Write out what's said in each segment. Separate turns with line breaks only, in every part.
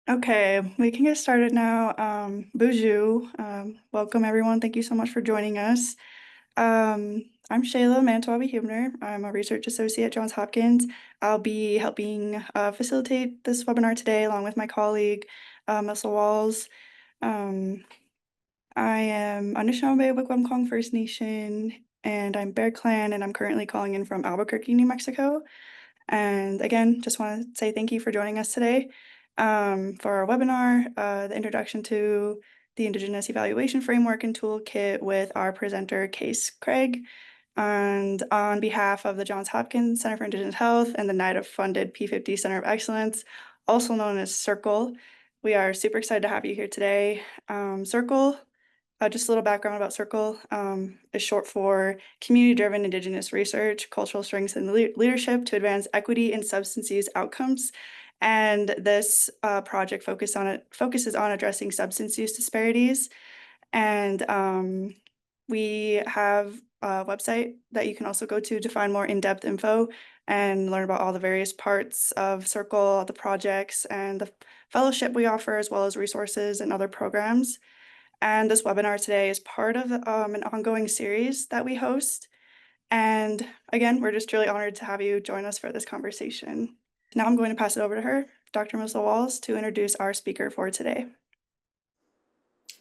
Okay, we can get started now. Bonjour. Welcome everyone. Thank you so much for joining us. I'm Shayla Mantowi-Hubner. I'm a research associate at Johns Hopkins. I'll be helping facilitate this webinar today along with my colleague, Melissa Walls. Um, I am Anishinaabe Wigwam First Nation, and I'm Bear Clan, and I'm currently calling in from Albuquerque, New Mexico. And again, just want to say thank you for joining us today for our webinar, the introduction to the Indigenous Evaluation Framework and Toolkit with our presenter, Kase Cragg. And on behalf of the Johns Hopkins Center for Indigenous Health and the NIDA-funded P50 Center of Excellence, also known as CIRCLE, we are super excited to have you here today. CIRCLE, just a little background about CIRCLE, is short for Community-Driven Indigenous Research, Cultural Strengths and Leadership to Advance Equity in Substance Use Outcomes. And this project focuses on addressing substance use disparities. And we have a website that you can also go to find more in-depth info and learn about all the various parts of CIRCLE, the projects, and the fellowship we offer, as well as resources and other programs. And this webinar today is part of an ongoing series that we host. And again, we're just really honored to have you join us for this conversation. Now I'm going to pass it over to her, Dr. Melissa Walls, to introduce our speaker for today.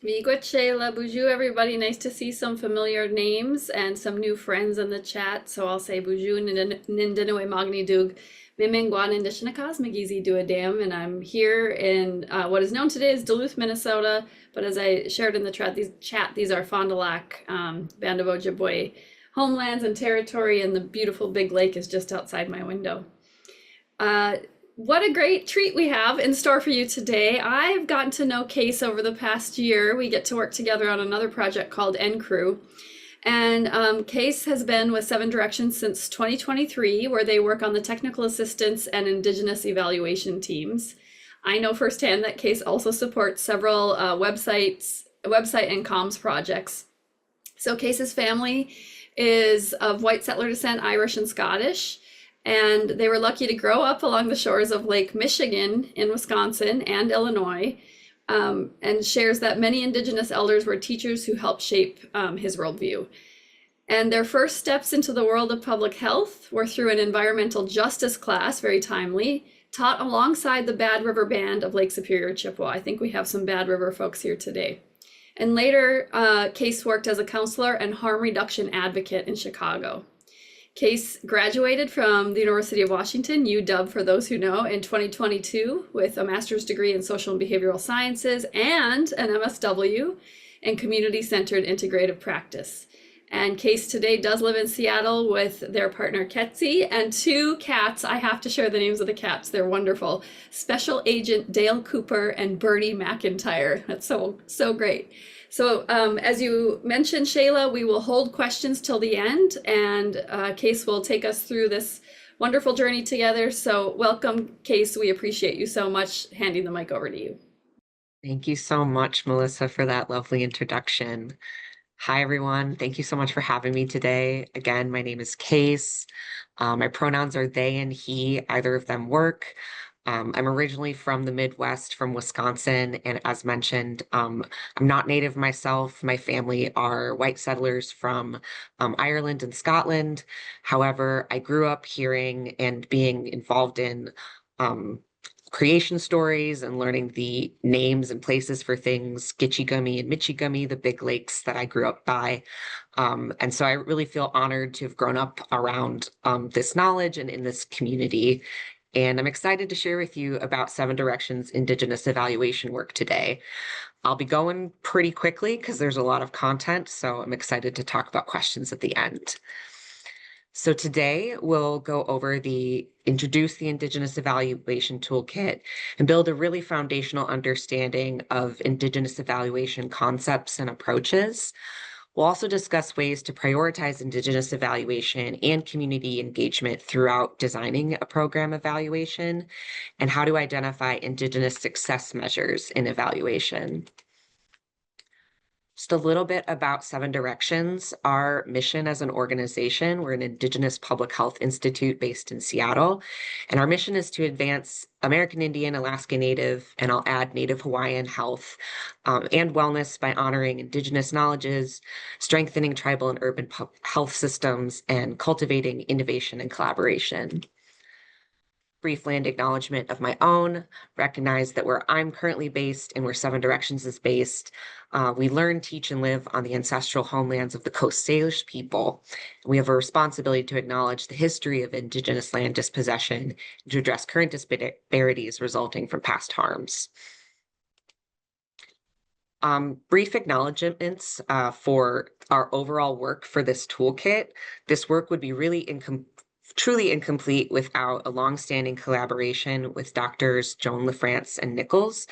Miigwech Shayla, Bonjour everybody. Nice to see some familiar names and some new friends in the chat. So I'll say Bonjour Nindinaway Magni Dug Mimingwan Indishinakas Magizi Duadam, and I'm here in what is known today as Duluth, Minnesota. But as I shared in the chat, these are Fond du Lac, Band of Ojibwe homelands and territory, and the beautiful Big Lake is just outside my window. What a great treat we have in store for you today. I've gotten to know Kase over the past year. We get to work together on another project called NCREW. And Kase has been with Seven Directions since 2023, where they work on the technical assistance and Indigenous evaluation teams. I know firsthand that Kase also supports several website and comms projects. So Kase's family is of white settler descent, Irish and Scottish. And they were lucky to grow up along the shores of Lake Michigan in Wisconsin and Illinois, and shares that many Indigenous elders were teachers who helped shape his worldview. And their first steps into the world of public health were through an environmental justice class, very timely, taught alongside the Bad River Band of Lake Superior, Chippewa. I think we have some Bad River folks here today. And later, Kase worked as a counselor and harm reduction advocate in Chicago. Kase graduated from the University of Washington, UW for those who know, in 2022 with a master's degree in social and behavioral sciences and an MSW in community-centered integrative practice. And Kase today does live in Seattle with their partner Ketsi and two cats. I have to share the names of the cats. They're wonderful. Special Agent Dale Cooper and Birdie McIntyre. That's so great. So as you mentioned, Shayla, we will hold questions till the end, and Kase will take us through this wonderful journey together. So welcome, Kase. We appreciate you so much. Handing the mic over to you.
Thank you so much, Melissa, for that lovely introduction. Hi, everyone. Thank you so much for having me today. Again, my name is Kase. My pronouns are they and he, either of them work. I'm originally from the Midwest, from Wisconsin, and as mentioned, I'm not Native myself. My family are white settlers from Ireland and Scotland. However, I grew up hearing and being involved in creation stories and learning the names and places for things, Gitchigummy and Michigummy, the big lakes that I grew up by. And so I really feel honored to have grown up around this knowledge and in this community. And I'm excited to share with you about Seven Directions Indigenous evaluation work today. I'll be going pretty quickly because there's a lot of content, so I'm excited to talk about questions at the end. So today we'll go over introduce the Indigenous Evaluation Toolkit and build a really foundational understanding of Indigenous evaluation concepts and approaches. We'll also discuss ways to prioritize Indigenous evaluation and community engagement throughout designing a program evaluation, and how to identify Indigenous success measures in evaluation. Just a little bit about Seven Directions. Our mission as an organization, we're an Indigenous Public Health Institute based in Seattle, and our mission is to advance American Indian, Alaska Native, and I'll add Native Hawaiian health and wellness by honoring Indigenous knowledges, strengthening tribal and urban health systems, and cultivating innovation and collaboration. Brief land acknowledgement of my own, recognize that where I'm currently based and where Seven Directions is based, we learn, teach, and live on the ancestral homelands of the Coast Salish people. We have a responsibility to acknowledge the history of Indigenous land dispossession and to address current disparities resulting from past harms. Brief acknowledgements for our overall work for this toolkit. This work would be really truly incomplete without a longstanding collaboration with Doctors Joan LaFrance and Nichols,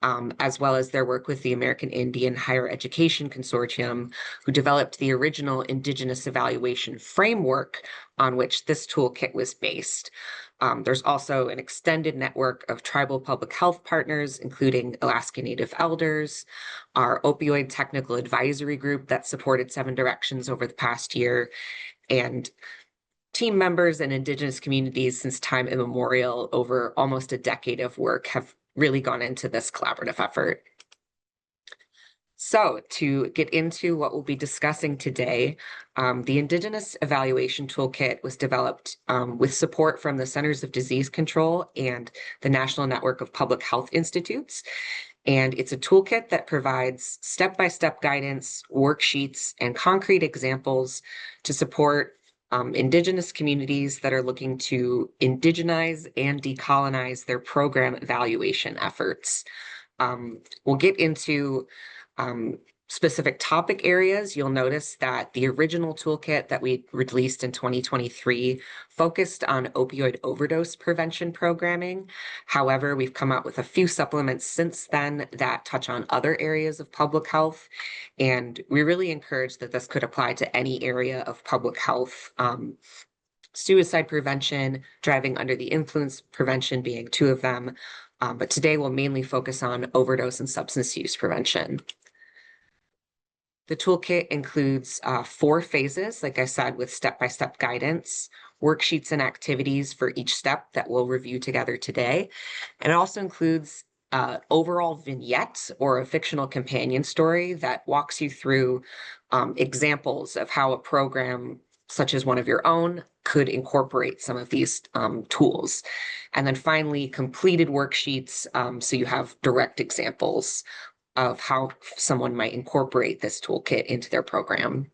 as well as their work with the American Indian Higher Education Consortium, who developed the original Indigenous evaluation framework on which this toolkit was based. There's also an extended network of tribal public health partners, including Alaska Native elders, our opioid technical advisory group that supported Seven Directions over the past year, and team members and Indigenous communities since time immemorial. Over almost a decade of work have really gone into this collaborative effort. So to get into what we'll be discussing today, the Indigenous Evaluation Toolkit was developed with support from the Centers of Disease Control and the National Network of Public Health Institutes. And it's a toolkit that provides step-by-step guidance, worksheets, and concrete examples to support Indigenous communities that are looking to indigenize and decolonize their program evaluation efforts. We'll get into specific topic areas. You'll notice that the original toolkit that we released in 2023 focused on opioid overdose prevention programming. However, we've come out with a few supplements since then that touch on other areas of public health, and we really encourage that this could apply to any area of public health. Suicide prevention, driving under the influence prevention being two of them, but today we'll mainly focus on overdose and substance use prevention. The toolkit includes 4 phases, like I said, with step-by-step guidance, worksheets and activities for each step that we'll review together today. And it also includes overall vignette or a fictional companion story that walks you through examples of how a program such as one of your own could incorporate some of these tools. And then finally, completed worksheets, so you have direct examples of how someone might incorporate this toolkit into their program.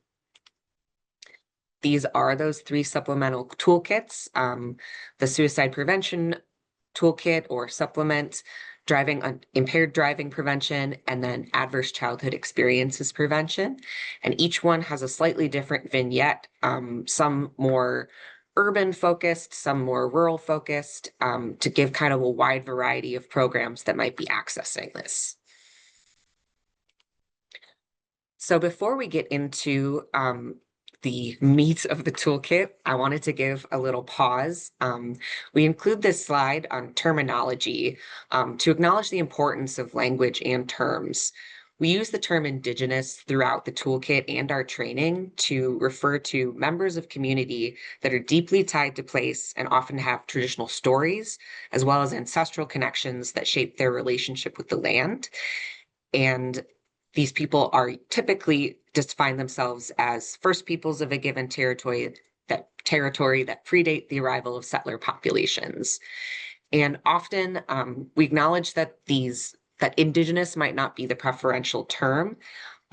These are those 3 supplemental toolkits, the suicide prevention toolkit or supplement, impaired driving prevention, and then adverse childhood experiences prevention. And each one has a slightly different vignette, some more urban focused, some more rural focused, to give kind of a wide variety of programs that might be accessing this. So before we get into the meat of the toolkit, I wanted to give a little pause. We include this slide on terminology to acknowledge the importance of language and terms. We use the term Indigenous throughout the toolkit and our training to refer to members of community that are deeply tied to place and often have traditional stories, as well as ancestral connections that shape their relationship with the land. And these people are typically define themselves as first peoples of a given territory that predate the arrival of settler populations. And often we acknowledge that Indigenous might not be the preferential term.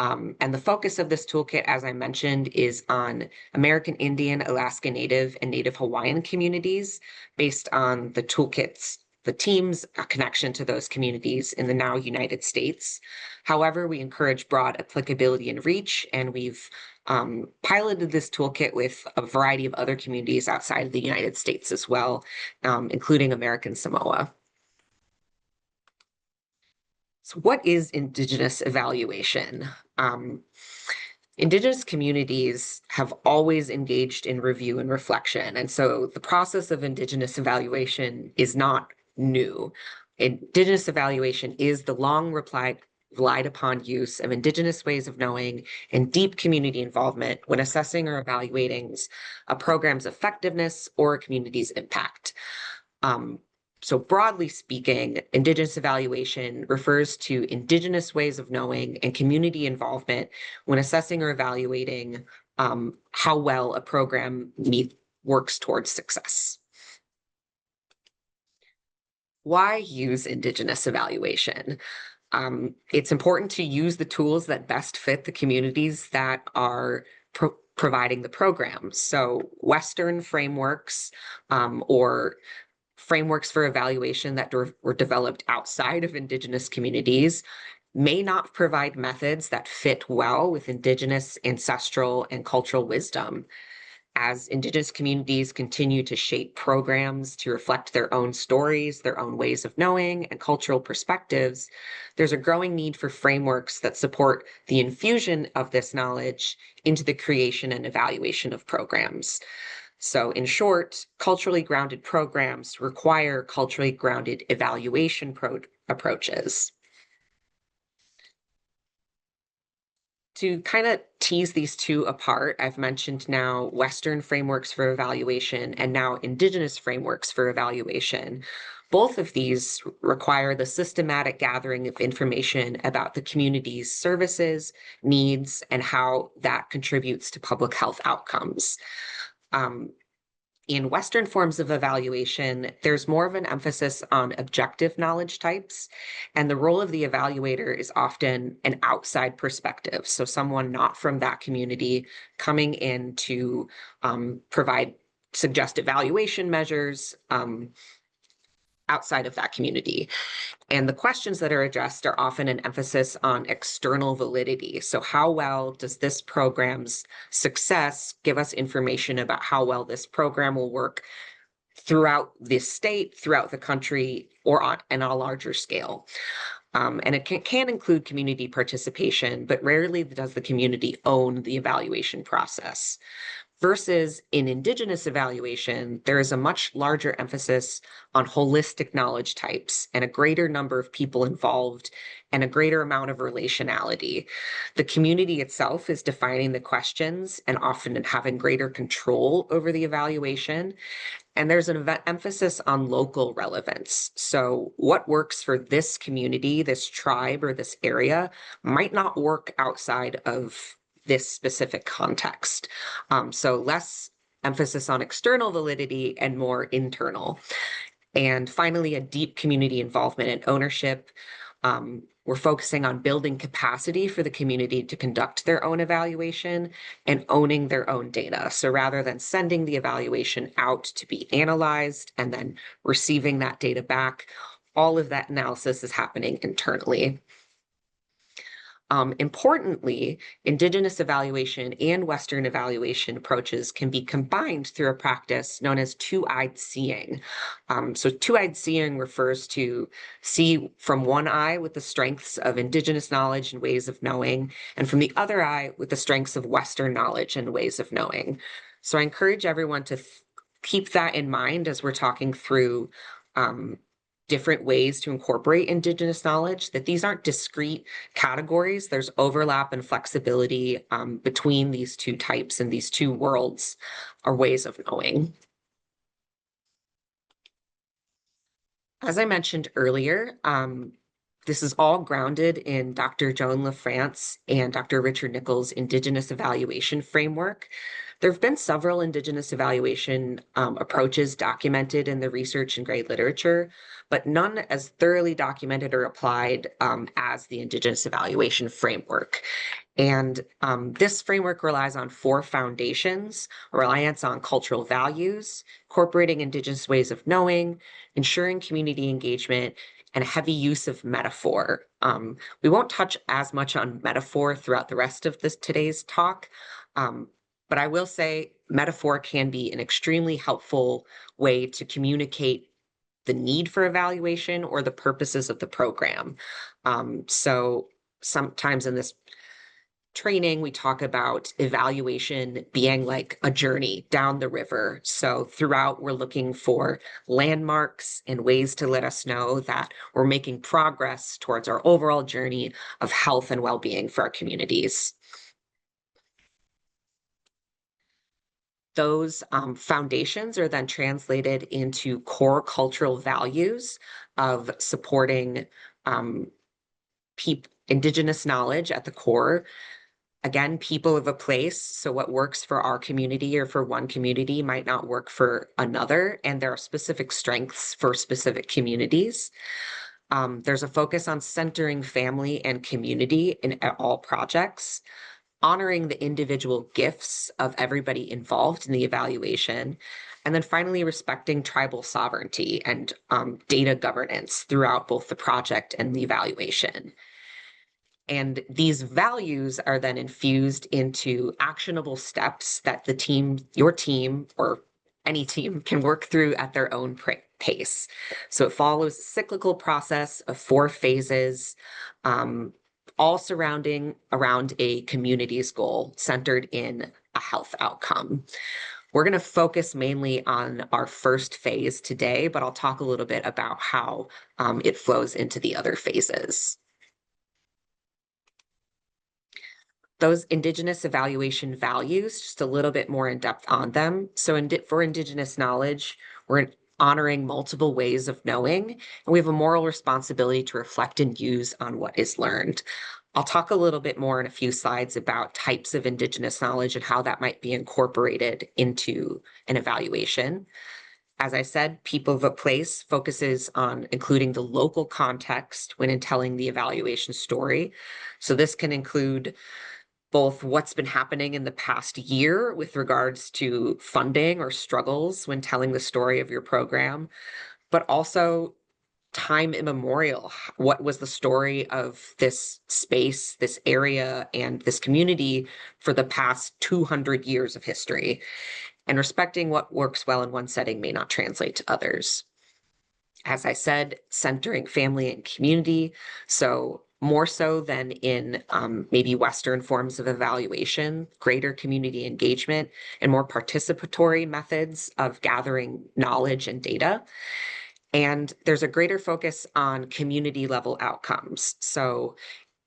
And the focus of this toolkit, as I mentioned, is on American Indian, Alaska Native, and Native Hawaiian communities based on the team's connection to those communities in the now United States. However, we encourage broad applicability and reach, and we've piloted this toolkit with a variety of other communities outside of the United States as well, including American Samoa. So what is Indigenous evaluation? Indigenous communities have always engaged in review and reflection, and so the process of Indigenous evaluation is not new. Indigenous evaluation is the long relied upon use of Indigenous ways of knowing and deep community involvement when assessing or evaluating a program's effectiveness or a community's impact. So broadly speaking, Indigenous evaluation refers to Indigenous ways of knowing and community involvement when assessing or evaluating how well a program works towards success. Why use Indigenous evaluation? It's important to use the tools that best fit the communities that are providing the programs. So Western frameworks or frameworks for evaluation that were developed outside of Indigenous communities may not provide methods that fit well with Indigenous ancestral and cultural wisdom. As Indigenous communities continue to shape programs to reflect their own stories, their own ways of knowing, and cultural perspectives, there's a growing need for frameworks that support the infusion of this knowledge into the creation and evaluation of programs. So in short, culturally grounded programs require culturally grounded evaluation approaches. To kind of tease these two apart, I've mentioned now Western frameworks for evaluation and now Indigenous frameworks for evaluation. Both of these require the systematic gathering of information about the community's services, needs, and how that contributes to public health outcomes. In Western forms of evaluation, there's more of an emphasis on objective knowledge types, and the role of the evaluator is often an outside perspective. So someone not from that community coming in to provide suggest evaluation measures outside of that community. And the questions that are addressed are often an emphasis on external validity. So how well does this program's success give us information about how well this program will work throughout the state, throughout the country, or on a larger scale? And it can include community participation, but rarely does the community own the evaluation process. Versus in Indigenous evaluation, there is a much larger emphasis on holistic knowledge types and a greater number of people involved and a greater amount of relationality. The community itself is defining the questions and often having greater control over the evaluation. And there's an emphasis on local relevance. So what works for this community, this tribe, or this area might not work outside of this specific context. So less emphasis on external validity and more internal. And finally, a deep community involvement and ownership. We're focusing on building capacity for the community to conduct their own evaluation and owning their own data. So rather than sending the evaluation out to be analyzed and then receiving that data back, all of that analysis is happening internally. Importantly, Indigenous evaluation and Western evaluation approaches can be combined through a practice known as two-eyed seeing. So two-eyed seeing refers to see from one eye with the strengths of Indigenous knowledge and ways of knowing, and from the other eye with the strengths of Western knowledge and ways of knowing. So I encourage everyone to keep that in mind as we're talking through different ways to incorporate Indigenous knowledge, that these aren't discrete categories. There's overlap and flexibility between these two types and these two worlds or ways of knowing. As I mentioned earlier, this is all grounded in Dr. Joan LaFrance and Dr. Richard Nichols' Indigenous evaluation framework. There have been several Indigenous evaluation approaches documented in the research and grade literature, but none as thoroughly documented or applied as the Indigenous evaluation framework. And this framework relies on four foundations: reliance on cultural values, incorporating Indigenous ways of knowing, ensuring community engagement, and heavy use of metaphor. We won't touch as much on metaphor throughout the rest of today's talk, but I will say metaphor can be an extremely helpful way to communicate the need for evaluation or the purposes of the program. So sometimes in this training, we talk about evaluation being like a journey down the river. So throughout, we're looking for landmarks and ways to let us know that we're making progress towards our overall journey of health and well-being for our communities. Those foundations are then translated into core cultural values of supporting Indigenous knowledge at the core. Again, people of a place. So what works for our community or for one community might not work for another. And there are specific strengths for specific communities. There's a focus on centering family and community in all projects, honoring the individual gifts of everybody involved in the evaluation, and then finally respecting tribal sovereignty and data governance throughout both the project and the evaluation. And these values are then infused into actionable steps that the team, your team, or any team can work through at their own pace. So it follows a cyclical process of 4 phases, all surrounding around a community's goal centered in a health outcome. We're going to focus mainly on our first phase today, but I'll talk a little bit about how it flows into the other phases. Those Indigenous evaluation values, just a little bit more in depth on them. So for Indigenous knowledge, we're honoring multiple ways of knowing, and we have a moral responsibility to reflect and use on what is learned. I'll talk a little bit more in a few slides about types of Indigenous knowledge and how that might be incorporated into an evaluation. As I said, people of a place focuses on including the local context when telling the evaluation story. So this can include both what's been happening in the past year with regards to funding or struggles when telling the story of your program, but also time immemorial. What was the story of this space, this area, and this community for the past 200 years of history? And respecting what works well in one setting may not translate to others. As I said, centering family and community. So more so than in maybe Western forms of evaluation, greater community engagement, and more participatory methods of gathering knowledge and data. And there's a greater focus on community level outcomes. So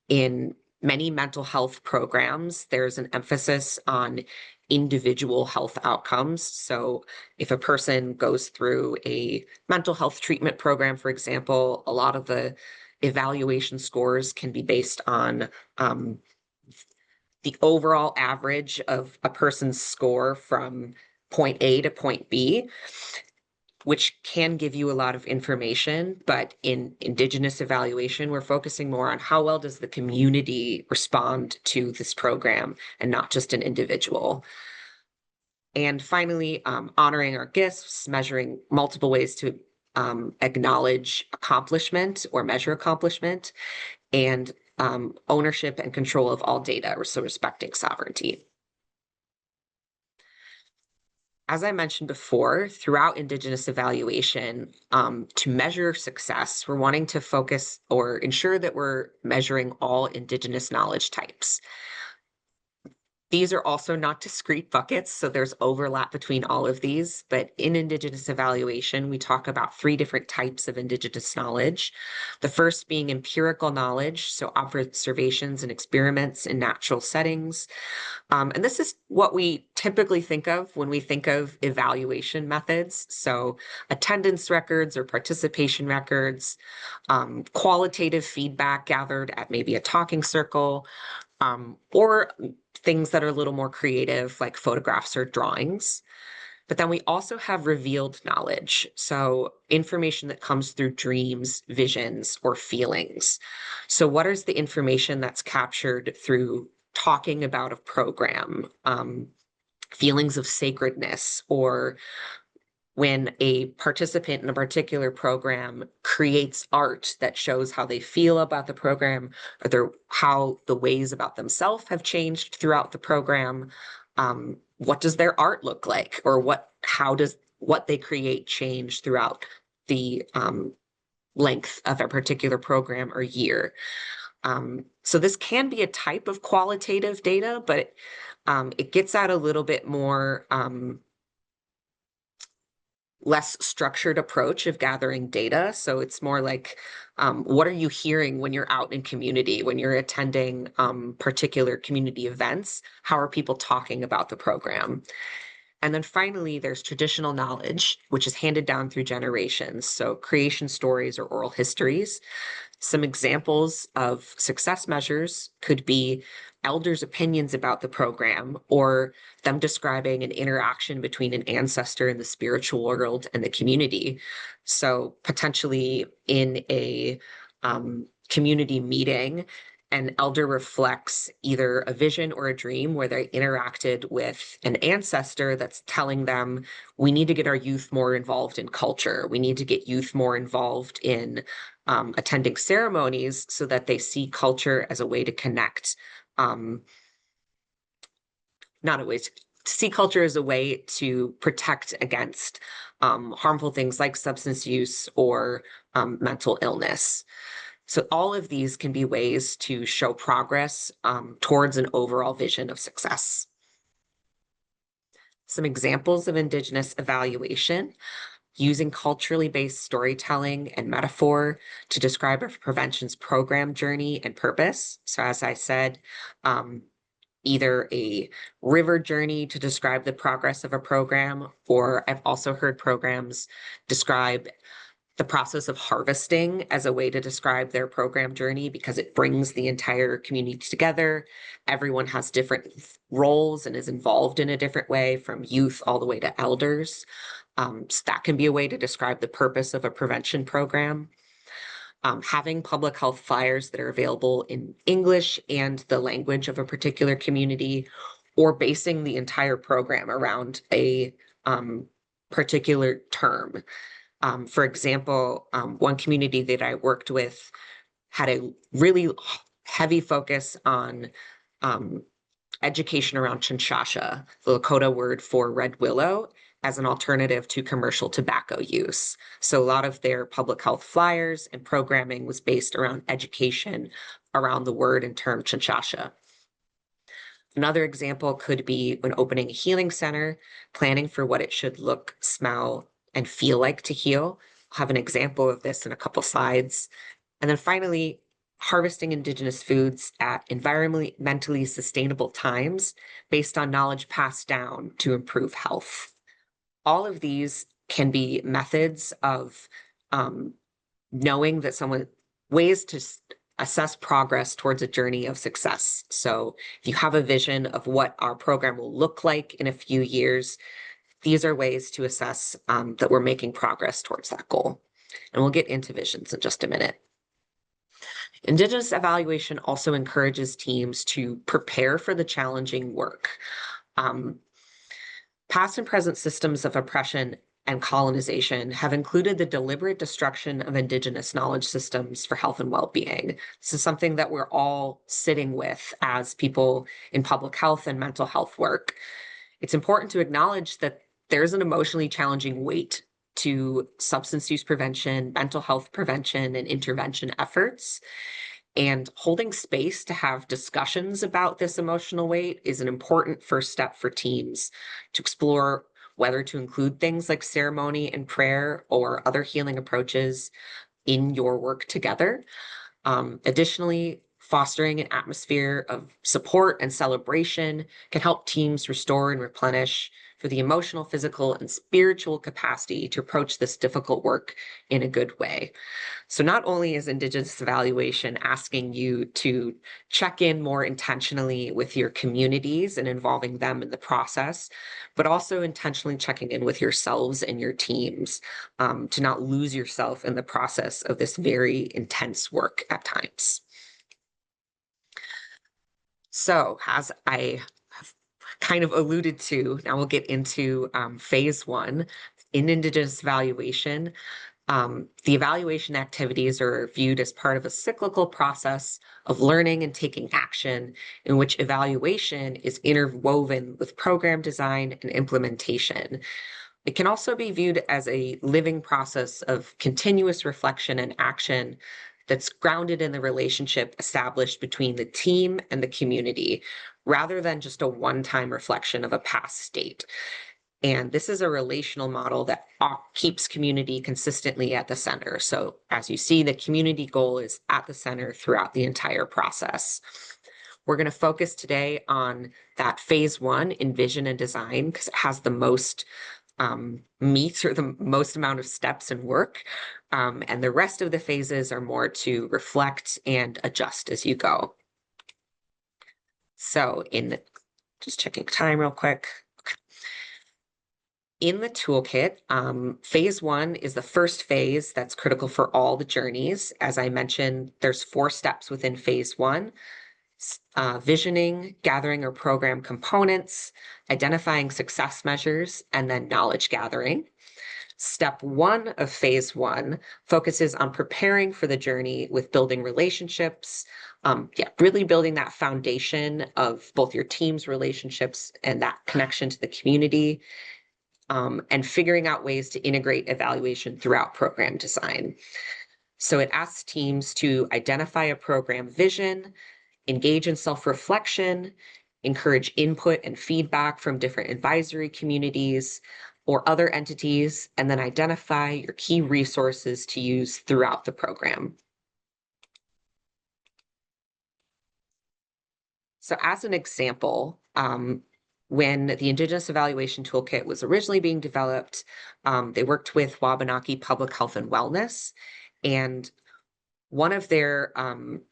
in many mental health programs, there's an emphasis on individual health outcomes. So if a person goes through a mental health treatment program, for example, a lot of the evaluation scores can be based on the overall average of a person's score from point A to point B, which can give you a lot of information. But in Indigenous evaluation, we're focusing more on how well does the community respond to this program and not just an individual. And finally, honoring our gifts, measuring multiple ways to acknowledge accomplishment or measure accomplishment, and ownership and control of all data, so respecting sovereignty. As I mentioned before, throughout Indigenous evaluation, to measure success, we're wanting to focus or ensure that we're measuring all Indigenous knowledge types. These are also not discrete buckets, so there's overlap between all of these. But in Indigenous evaluation, we talk about 3 different types of Indigenous knowledge. The first being empirical knowledge, so observations and experiments in natural settings. And this is what we typically think of when we think of evaluation methods. So attendance records or participation records, qualitative feedback gathered at maybe a talking circle, or things that are a little more creative, like photographs or drawings. But then we also have revealed knowledge. So information that comes through dreams, visions, or feelings. So what is the information that's captured through talking about a program, feelings of sacredness, or when a participant in a particular program creates art that shows how they feel about the program, or how the ways about themselves have changed throughout the program. What does their art look like, or how does what they create change throughout the length of a particular program or year? So this can be a type of qualitative data, but it gets at a little bit more less structured approach of gathering data. So it's more like, what are you hearing when you're out in community, when you're attending particular community events? How are people talking about the program? And then finally, there's traditional knowledge, which is handed down through generations. So creation stories or oral histories. Some examples of success measures could be elders' opinions about the program or them describing an interaction between an ancestor in the spiritual world and the community. So potentially in a community meeting, an elder reflects either a vision or a dream where they interacted with an ancestor that's telling them, we need to get our youth more involved in culture. We need to get youth more involved in attending ceremonies so that they see culture as a way to connect, not a way to see culture as a way to protect against harmful things like substance use or mental illness. So all of these can be ways to show progress towards an overall vision of success. Some examples of Indigenous evaluation: using culturally based storytelling and metaphor to describe a prevention's program journey and purpose. So as I said, either a river journey to describe the progress of a program, or I've also heard programs describe the process of harvesting as a way to describe their program journey because it brings the entire community together. Everyone has different roles and is involved in a different way, from youth all the way to elders. So that can be a way to describe the purpose of a prevention program. Having public health flyers that are available in English and the language of a particular community, or basing the entire program around a particular term. For example, one community that I worked with had a really heavy focus on education around chinchasha, the Lakota word for red willow, as an alternative to commercial tobacco use. So a lot of their public health flyers and programming was based around education around the word and term chinchasha. Another example could be when opening a healing center, planning for what it should look, smell, and feel like to heal. I'll have an example of this in a couple slides. And then finally, harvesting Indigenous foods at environmentally sustainable times based on knowledge passed down to improve health. All of these can be methods of knowing that ways to assess progress towards a journey of success. So if you have a vision of what our program will look like in a few years, these are ways to assess that we're making progress towards that goal. And we'll get into visions in just a minute. Indigenous evaluation also encourages teams to prepare for the challenging work. Past and present systems of oppression and colonization have included the deliberate destruction of Indigenous knowledge systems for health and well-being. This is something that we're all sitting with as people in public health and mental health work. It's important to acknowledge that there's an emotionally challenging weight to substance use prevention, mental health prevention, and intervention efforts. And holding space to have discussions about this emotional weight is an important first step for teams to explore whether to include things like ceremony and prayer or other healing approaches in your work together. Additionally, fostering an atmosphere of support and celebration can help teams restore and replenish for the emotional, physical, and spiritual capacity to approach this difficult work in a good way. So not only is Indigenous evaluation asking you to check in more intentionally with your communities and involving them in the process, but also intentionally checking in with yourselves and your teams to not lose yourself in the process of this very intense work at times. So as I have kind of alluded to, now we'll get into phase one. In Indigenous evaluation, the evaluation activities are viewed as part of a cyclical process of learning and taking action, in which evaluation is interwoven with program design and implementation. It can also be viewed as a living process of continuous reflection and action that's grounded in the relationship established between the team and the community, rather than just a one-time reflection of a past state. And this is a relational model that keeps community consistently at the center. So as you see, the community goal is at the center throughout the entire process. We're going to focus today on that phase one, envision and design, because it has the most meat or the most amount of steps and work. And the rest of the phases are more to reflect and adjust as you go. So just checking time real quick. In the toolkit, phase one is the first phase that's critical for all the journeys. As I mentioned, there's 4 steps within phase one: visioning, gathering or program components, identifying success measures, and then knowledge gathering. Step 1 of phase one focuses on preparing for the journey with building relationships, really building that foundation of both your team's relationships and that connection to the community. And figuring out ways to integrate evaluation throughout program design. So it asks teams to identify a program vision, engage in self-reflection, encourage input and feedback from different advisory communities or other entities, and then identify your key resources to use throughout the program. So as an example, when the Indigenous Evaluation Toolkit was originally being developed, they worked with Wabanaki Public Health and Wellness, and one of their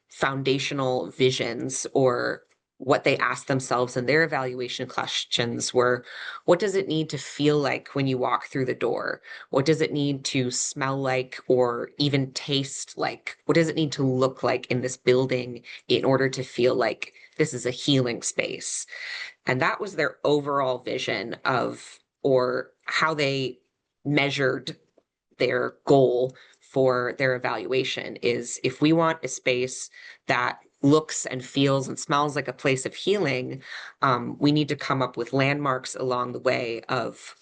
foundational visions, or what they asked themselves in their evaluation questions, were, what does it need to feel like when you walk through the door? What does it need to smell like or even taste like? What does it need to look like in this building in order to feel like this is a healing space? And that was their overall vision of, or how they measured their goal for their evaluation, is if we want a space that looks and feels and smells like a place of healing, we need to come up with landmarks along the way of,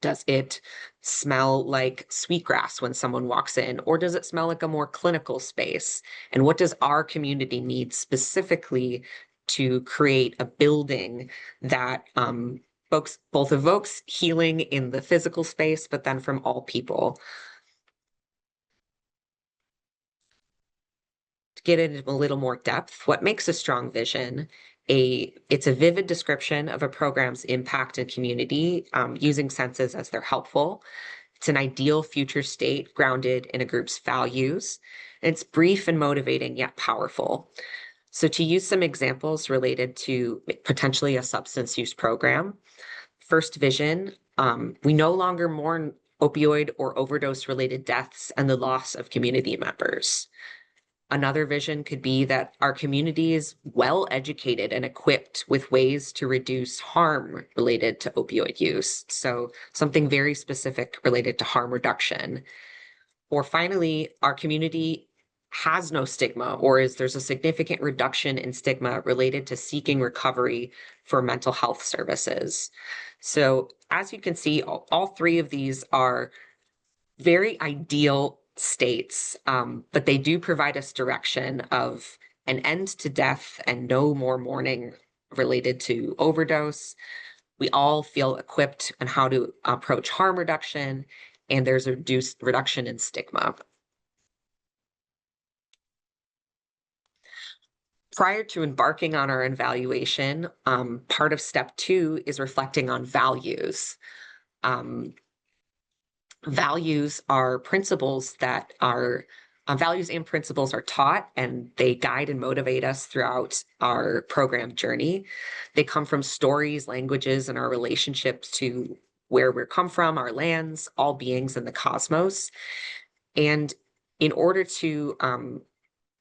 does it smell like sweetgrass when someone walks in, or does it smell like a more clinical space? And what does our community need specifically to create a building that both evokes healing in the physical space, but then from all people? To get into a little more depth, what makes a strong vision? It's a vivid description of a program's impact and community, using senses as they're helpful. It's an ideal future state grounded in a group's values. And it's brief and motivating, yet powerful. So to use some examples related to potentially a substance use program, first vision, we no longer mourn opioid or overdose related deaths and the loss of community members. Another vision could be that our community is well educated and equipped with ways to reduce harm related to opioid use. So something very specific related to harm reduction. Or finally, our community has no stigma, or there's a significant reduction in stigma related to seeking recovery for mental health services. So as you can see, all 3 of these are very ideal states, but they do provide us direction of an end to death and no more mourning related to overdose. We all feel equipped on how to approach harm reduction, and there's a reduction in stigma. Prior to embarking on our evaluation, part of step 2 is reflecting on values. Values are principles that are values and principles are taught, and they guide and motivate us throughout our program journey. They come from stories, languages, and our relationships to where we come from, our lands, all beings in the cosmos. And in order to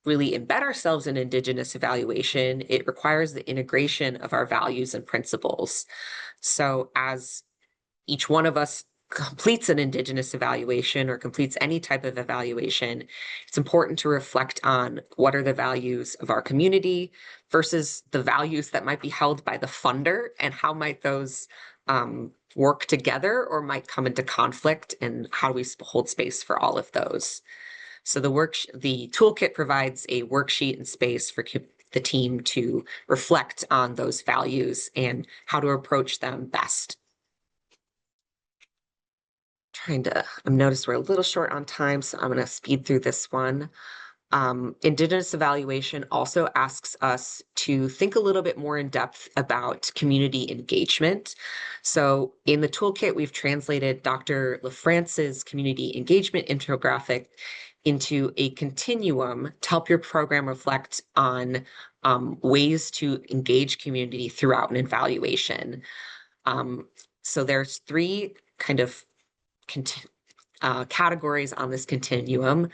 really embed ourselves in Indigenous evaluation, it requires the integration of our values and principles. So as each one of us completes an Indigenous evaluation or completes any type of evaluation, it's important to reflect on what are the values of our community versus the values that might be held by the funder, and how might those work together or might come into conflict, and how do we hold space for all of those. So the toolkit provides a worksheet and space for the team to reflect on those values and how to approach them best. I've noticed we're a little short on time, so I'm going to speed through this one. Indigenous evaluation also asks us to think a little bit more in depth about community engagement. So in the toolkit, we've translated Dr. LaFrance's community engagement infographic into a continuum to help your program reflect on ways to engage community throughout an evaluation. So there's three kind of categories on this continuum.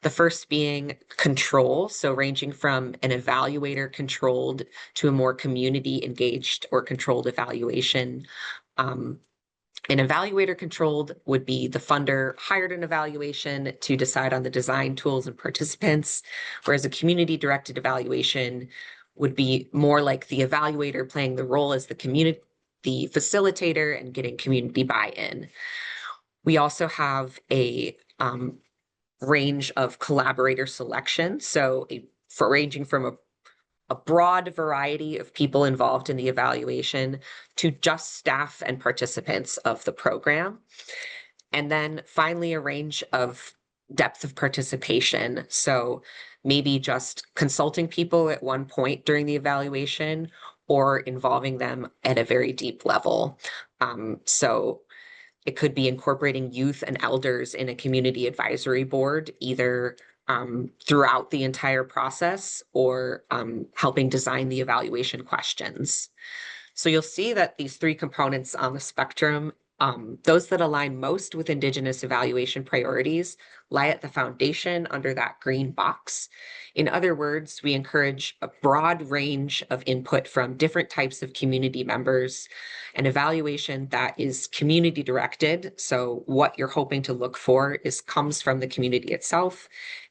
The first being control, so ranging from an evaluator controlled to a more community engaged or controlled evaluation. An evaluator controlled would be the funder hired an evaluation to decide on the design, tools, and participants, whereas a community directed evaluation would be more like the evaluator playing the role as the facilitator and getting community buy-in. We also have a range of collaborator selection. So ranging from a broad variety of people involved in the evaluation to just staff and participants of the program. And then finally, a range of depth of participation. So maybe just consulting people at one point during the evaluation or involving them at a very deep level. So it could be incorporating youth and elders in a community advisory board, either throughout the entire process or helping design the evaluation questions. So you'll see that these three components on the spectrum, those that align most with Indigenous evaluation priorities, lie at the foundation under that green box. In other words, we encourage a broad range of input from different types of community members, an evaluation that is community directed. So what you're hoping to look for comes from the community itself,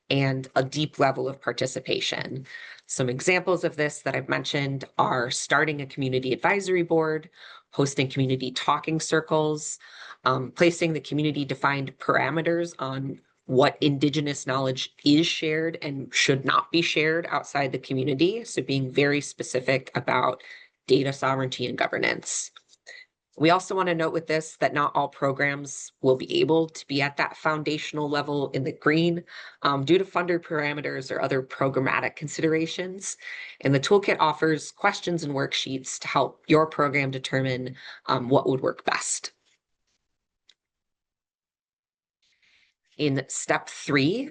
and a deep level of participation. Some examples of this that I've mentioned are starting a community advisory board, hosting community talking circles, placing the community defined parameters on what Indigenous knowledge is shared and should not be shared outside the community. So being very specific about data sovereignty and governance. We also want to note with this that not all programs will be able to be at that foundational level in the green due to funder parameters or other programmatic considerations. And the toolkit offers questions and worksheets to help your program determine what would work best. In step 3,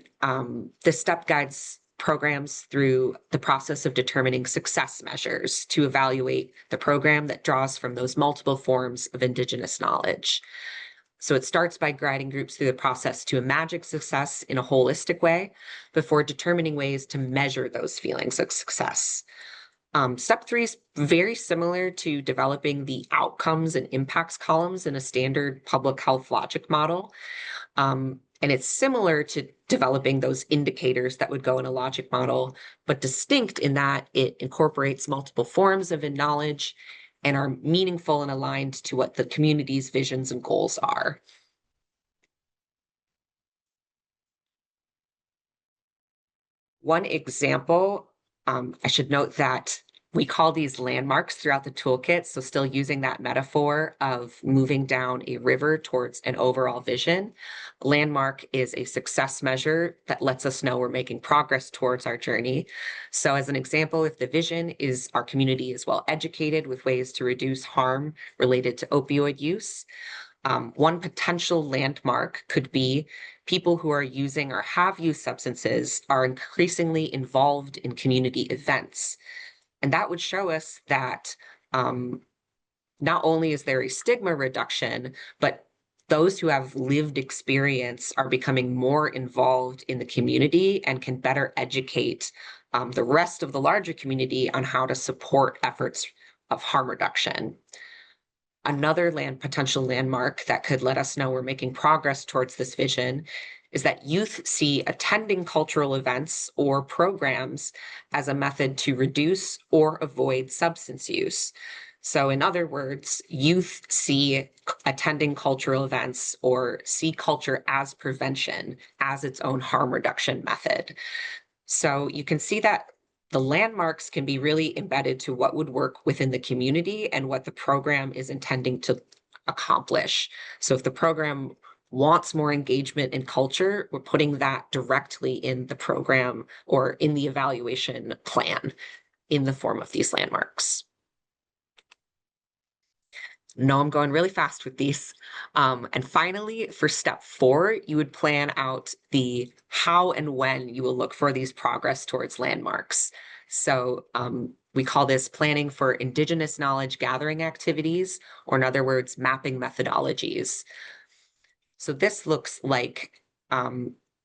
this step guides programs through the process of determining success measures to evaluate the program that draws from those multiple forms of Indigenous knowledge. So it starts by guiding groups through the process to imagine success in a holistic way before determining ways to measure those feelings of success. Step 3 is very similar to developing the outcomes and impacts columns in a standard public health logic model. And it's similar to developing those indicators that would go in a logic model, but distinct in that it incorporates multiple forms of knowledge and are meaningful and aligned to what the community's visions and goals are. One example, I should note that we call these landmarks throughout the toolkit, so still using that metaphor of moving down a river towards an overall vision. Landmark is a success measure that lets us know we're making progress towards our journey. So as an example, if the vision is our community is well educated with ways to reduce harm related to opioid use, one potential landmark could be people who are using or have used substances are increasingly involved in community events. And that would show us that not only is there a stigma reduction, but those who have lived experience are becoming more involved in the community and can better educate the rest of the larger community on how to support efforts of harm reduction. Another potential landmark that could let us know we're making progress towards this vision is that youth see attending cultural events or programs as a method to reduce or avoid substance use. So in other words, youth see attending cultural events or see culture as prevention, as its own harm reduction method. So you can see that the landmarks can be really embedded to what would work within the community and what the program is intending to accomplish. So if the program wants more engagement in culture, we're putting that directly in the program or in the evaluation plan in the form of these landmarks. No, I'm going really fast with these. And finally, for step 4, you would plan out the how and when you will look for these progress towards landmarks. So we call this planning for Indigenous knowledge gathering activities, or in other words, mapping methodologies. So this looks like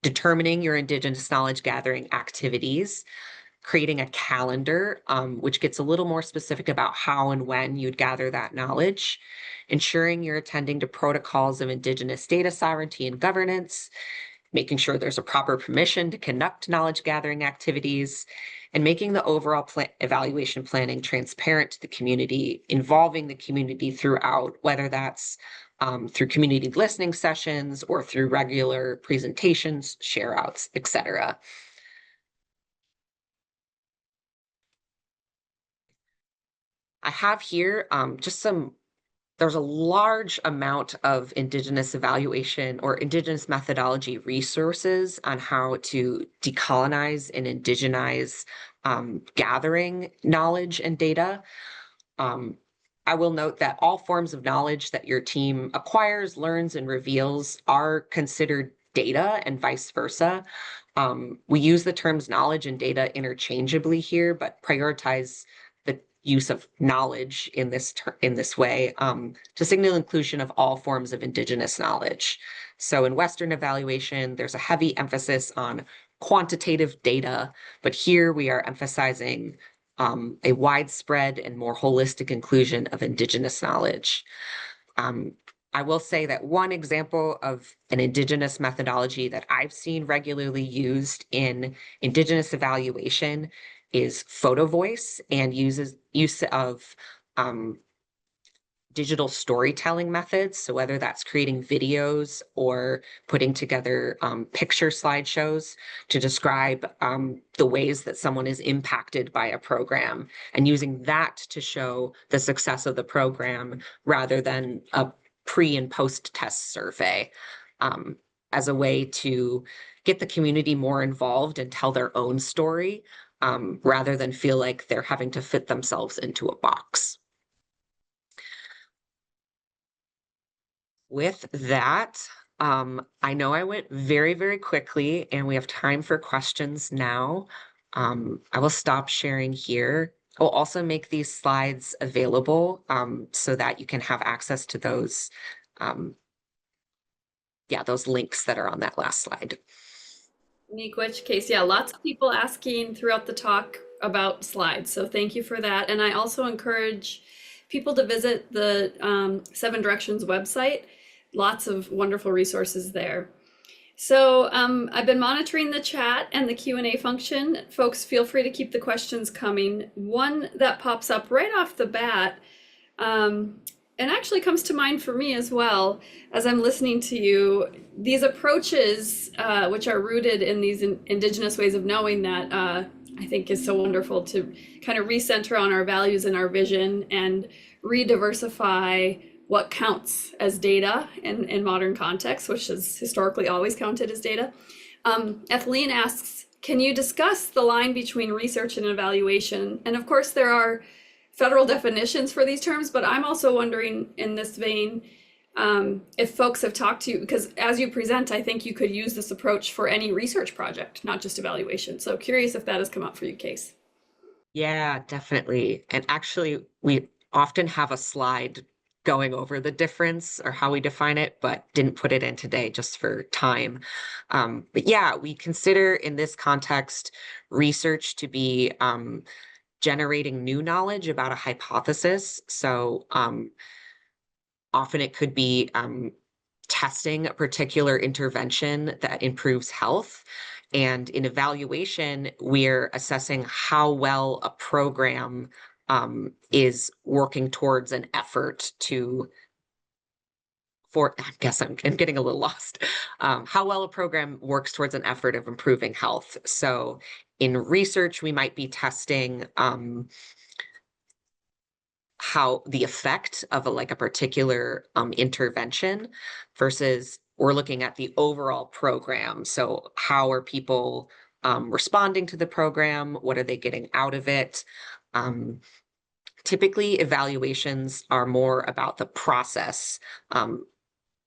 determining your Indigenous knowledge gathering activities, creating a calendar, which gets a little more specific about how and when you'd gather that knowledge, ensuring you're attending to protocols of Indigenous data sovereignty and governance, making sure there's a proper permission to conduct knowledge gathering activities, and making the overall evaluation planning transparent to the community, involving the community throughout, whether that's through community listening sessions or through regular presentations, share outs, etc. I have here there's a large amount of Indigenous evaluation or Indigenous methodology resources on how to decolonize and indigenize gathering knowledge and data. I will note that all forms of knowledge that your team acquires, learns, and reveals are considered data and vice versa. We use the terms knowledge and data interchangeably here, but prioritize the use of knowledge in this way to signal inclusion of all forms of Indigenous knowledge. So in Western evaluation, there's a heavy emphasis on quantitative data, but here we are emphasizing a widespread and more holistic inclusion of Indigenous knowledge. I will say that one example of an Indigenous methodology that I've seen regularly used in Indigenous evaluation is photo voice and use of digital storytelling methods. So whether that's creating videos or putting together picture slideshows to describe the ways that someone is impacted by a program and using that to show the success of the program rather than a pre and post test survey as a way to get the community more involved and tell their own story rather than feel like they're having to fit themselves into a box. With that, I know I went very, very quickly and we have time for questions now. I will stop sharing here. I'll also make these slides available so that you can have access to those, those links that are on that last slide.
Miigwech, Kase, yeah, lots of people asking throughout the talk about slides, so thank you for that. And I also encourage people to visit the Seven Directions website. Lots of wonderful resources there. So I've been monitoring the chat and the Q&A function. Folks, feel free to keep the questions coming. One that pops up right off the bat and actually comes to mind for me as well as I'm listening to you. These approaches, which are rooted in these Indigenous ways of knowing that I think is so wonderful to kind of recenter on our values and our vision and re-diversify what counts as data in modern context, which has historically always counted as data. Ethelene asks, can you discuss the line between research and evaluation? And of course, there are federal definitions for these terms, but I'm also wondering in this vein, if folks have talked to you, because as you present, I think you could use this approach for any research project, not just evaluation. So curious if that has come up for you, Kase.
Yeah, definitely. And actually, we often have a slide going over the difference or how we define it, but didn't put it in today just for time. But yeah, we consider in this context research to be generating new knowledge about a hypothesis. So often it could be testing a particular intervention that improves health. And in evaluation, we're assessing how well a program is working towards an effort to, I guess I'm getting a little lost, how well a program works towards an effort of improving health. So in research, we might be testing how the effect of like a particular intervention versus we're looking at the overall program. So how are people responding to the program? What are they getting out of it? Typically, evaluations are more about the process,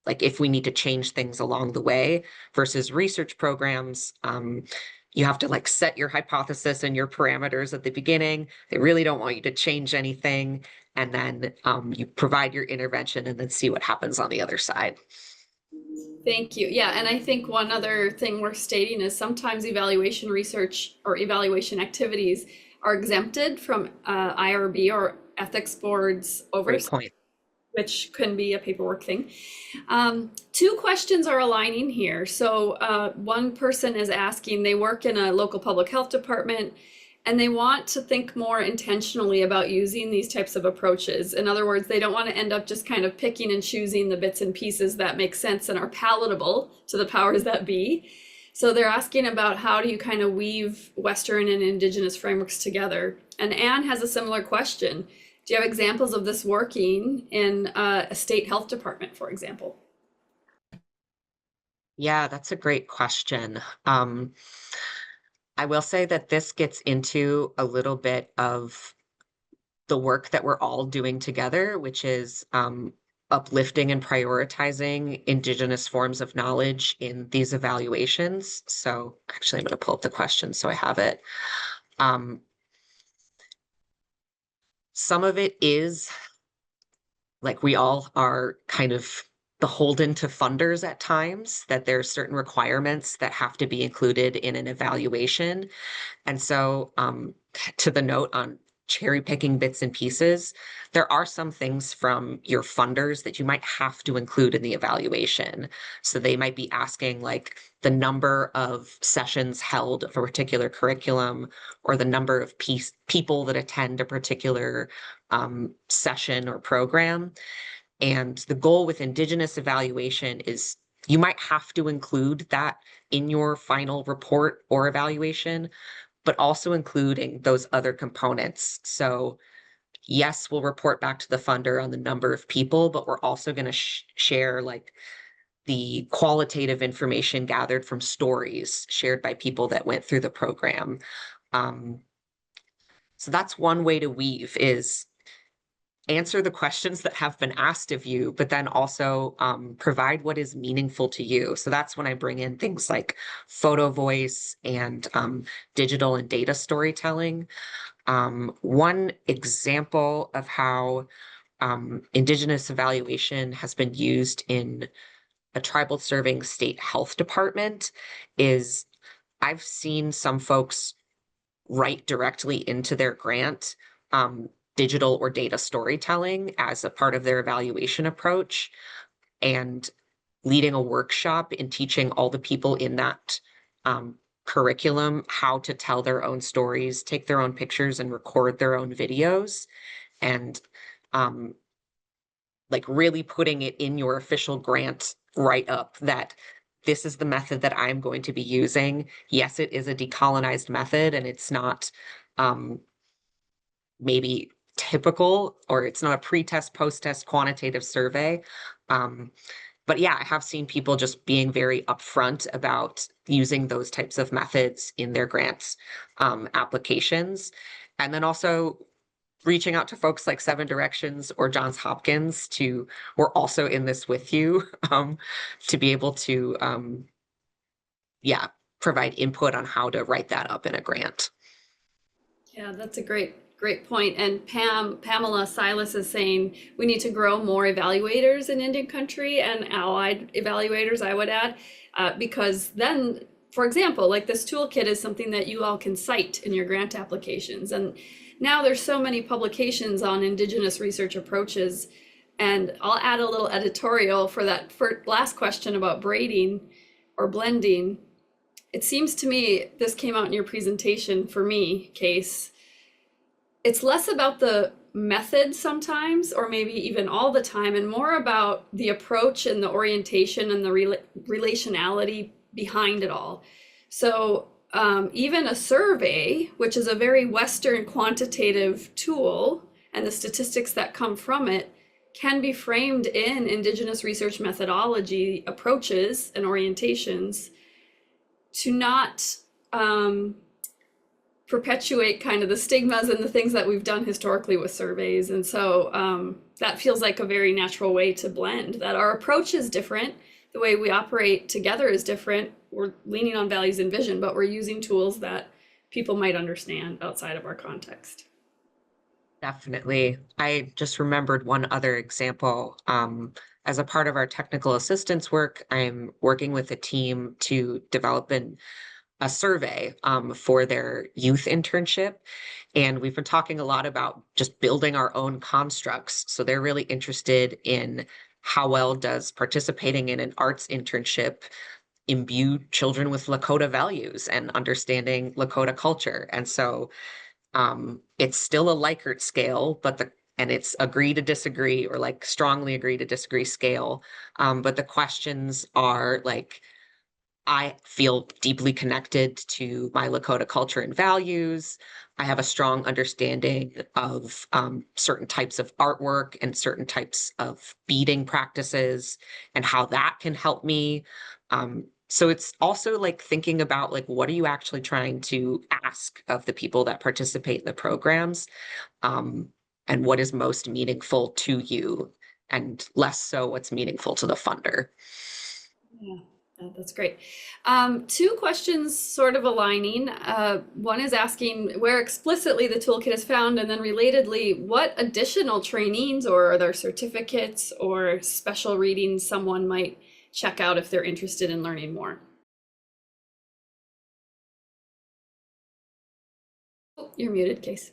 like if we need to change things along the way, versus research programs. You have to like set your hypothesis and your parameters at the beginning. They really don't want you to change anything. And then you provide your intervention and then see what happens on the other side.
Thank you. Yeah, and I think one other thing worth stating is sometimes evaluation research or evaluation activities are exempted from IRB or ethics boards
Great
oversight,
point.
which can be a paperwork thing. Two questions are aligning here. So one person is asking, they work in a local public health department and they want to think more intentionally about using these types of approaches. In other words, they don't want to end up just kind of picking and choosing the bits and pieces that make sense and are palatable to the powers that be. So they're asking about how do you kind of weave Western and Indigenous frameworks together. And Anne has a similar question. Do you have examples of this working in a state health department, for example?
Yeah, that's a great question. I will say that this gets into a little bit of the work that we're all doing together, which is uplifting and prioritizing Indigenous forms of knowledge in these evaluations. So actually, I'm going to pull up the question so I have it. Some of it is like we all are kind of beholden to funders at times, that there's certain requirements that have to be included in an evaluation. And so to the note on cherry picking bits and pieces, there are some things from your funders that you might have to include in the evaluation. So they might be asking like the number of sessions held of a particular curriculum or the number of people that attend a particular session or program. And the goal with Indigenous evaluation is you might have to include that in your final report or evaluation, but also including those other components. So yes, we'll report back to the funder on the number of people, but we're also going to share like the qualitative information gathered from stories shared by people that went through the program. So that's one way to weave is answer the questions that have been asked of you, but then also provide what is meaningful to you. So that's when I bring in things like photo voice and digital and data storytelling. One example of how Indigenous evaluation has been used in a tribal serving state health department is I've seen some folks write directly into their grant digital or data storytelling as a part of their evaluation approach, and leading a workshop and teaching all the people in that curriculum how to tell their own stories, take their own pictures, and record their own videos, and like really putting it in your official grant write up that this is the method that I'm going to be using. Yes, it is a decolonized method and it's not maybe typical, or it's not a pre-test, post-test quantitative survey. But yeah, I have seen people just being very upfront about using those types of methods in their grants applications. And then also reaching out to folks like Seven Directions or Johns Hopkins we're also in this with you, to be able to, yeah, provide input on how to write that up in a grant.
Yeah, that's a great point. And Pamela Silas is saying we need to grow more evaluators in Indian country and allied evaluators, I would add, because then, for example, like this toolkit is something that you all can cite in your grant applications. And now there's so many publications on Indigenous research approaches. And I'll add a little editorial for that last question about braiding or blending. It seems to me, this came out in your presentation for me, Kase, it's less about the method sometimes, or maybe even all the time, and more about the approach and the orientation and the relationality behind it all. So even a survey, which is a very Western quantitative tool, and the statistics that come from it can be framed in Indigenous research methodology approaches and orientations to not perpetuate kind of the stigmas and the things that we've done historically with surveys. And so that feels like a very natural way to blend, that our approach is different, the way we operate together is different. We're leaning on values and vision, but we're using tools that people might understand outside of our context.
Definitely. I just remembered one other example. As a part of our technical assistance work, I'm working with a team to develop a survey for their youth internship. And we've been talking a lot about just building our own constructs. So they're really interested in how well does participating in an arts internship imbue children with Lakota values and understanding Lakota culture. And so it's still a Likert scale, and it's agree to disagree or like strongly agree to disagree scale. But the questions are like, I feel deeply connected to my Lakota culture and values. I have a strong understanding of certain types of artwork and certain types of beading practices and how that can help me. So it's also like thinking about like what are you actually trying to ask of the people that participate in the programs, um, and what is most meaningful to you, and less so what's meaningful to the funder.
Yeah, that's great. Two questions sort of aligning. One is asking where explicitly the toolkit is found, and then relatedly, what additional trainings or are there certificates or special readings someone might check out if they're interested in learning more? Oh, you're muted, Case.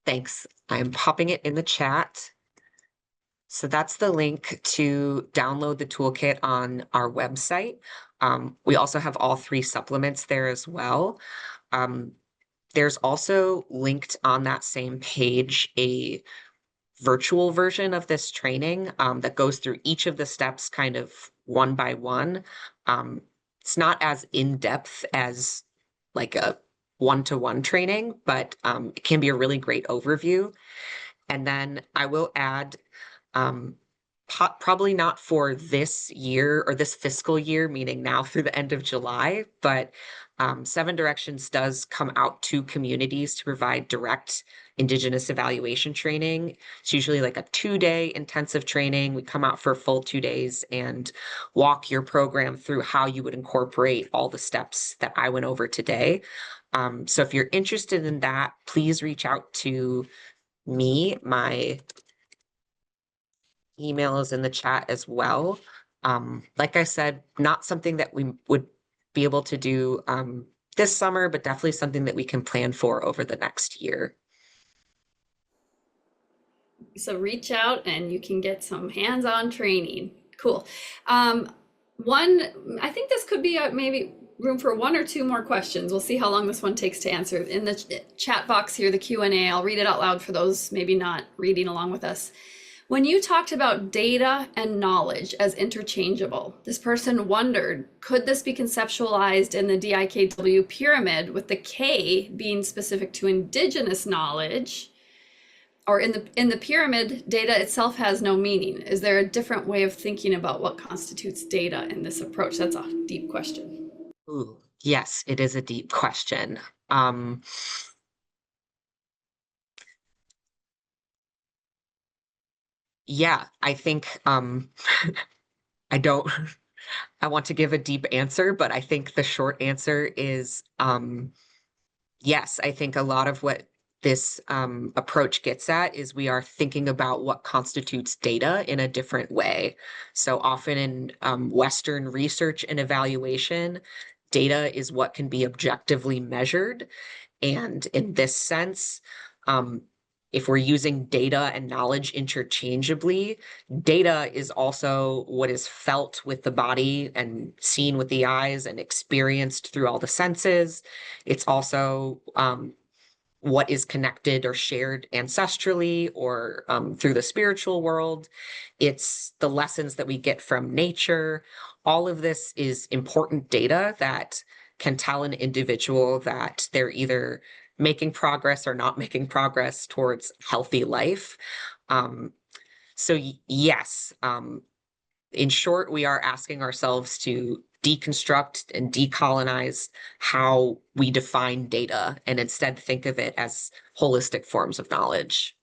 Thanks. I'm popping it in the chat. So that's the link to download the toolkit on our website. We also have all three supplements there as well. Um, there's also linked on that same page a virtual version of this training that goes through each of the steps kind of one by one. It's not as in-depth as like a one-to-one training, but it can be a really great overview. And then I will add, um, probably not for this year or this fiscal year, meaning now through the end of July, but Seven Directions does come out to communities to provide direct Indigenous evaluation training. It's usually like a 2-day intensive training. We come out for a full 2 days and walk your program through how you would incorporate all the steps that I went over today. So if you're interested in that, please reach out to me. My email is in the chat as well. Like I said, not something that we would be able to do this summer, but definitely something that we can plan for over the next year.
So reach out and you can get some hands-on training. Cool. I think this could be maybe room for one or two more questions. We'll see how long this one takes to answer. In the chat box here, the Q&A, I'll read it out loud for those maybe not reading along with us. When you talked about data and knowledge as interchangeable, this person wondered, could this be conceptualized in the DIKW pyramid with the K being specific to Indigenous knowledge? Or in the pyramid, data itself has no meaning. Is there a different way of thinking about what constitutes data in this approach? That's a deep question.
Ooh, yes, it is a deep question. Um, yeah, I think I don't I want to give a deep answer, but I think the short answer is yes. I think a lot of what this approach gets at is we are thinking about what constitutes data in a different way. So often in Western research and evaluation, data is what can be objectively measured. And in this sense, um, if we're using data and knowledge interchangeably, data is also what is felt with the body and seen with the eyes and experienced through all the senses. It's also what is connected or shared ancestrally or through the spiritual world. It's the lessons that we get from nature. All of this is important data that can tell an individual that they're either making progress or not making progress towards healthy life. Um, yes, in short, we are asking ourselves to deconstruct and decolonize how we define data and instead think of it as holistic forms of knowledge.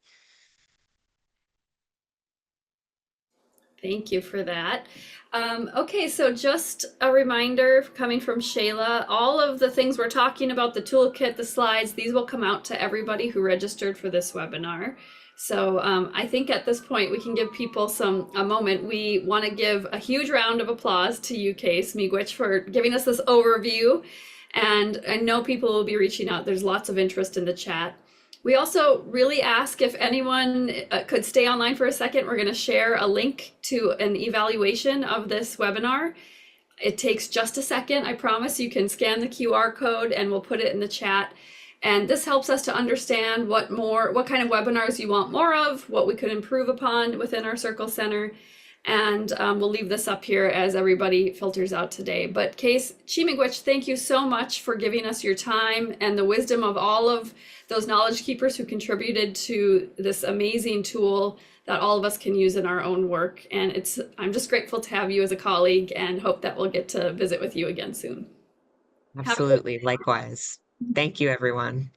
Thank you for that. Okay, so just a reminder coming from Shayla, all of the things we're talking about, the toolkit, the slides, these will come out to everybody who registered for this webinar. So I think at this point we can give people a moment. We want to give a huge round of applause to you, Kase Miigwech, for giving us this overview. And I know people will be reaching out. There's lots of interest in the chat. We also really ask if anyone could stay online for a second. We're going to share a link to an evaluation of this webinar. It takes just a second. I promise. You can scan the QR code and we'll put it in the chat. And this helps us to understand what kind of webinars you want more of, what we could improve upon within our Circle Center. And we'll leave this up here as everybody filters out today. But Kase Miigwech, thank you so much for giving us your time and the wisdom of all of those knowledge keepers who contributed to this amazing tool that all of us can use in our own work. And I'm just grateful to have you as a colleague and hope that we'll get to visit with you again soon.
Absolutely. Likewise. Thank you, everyone.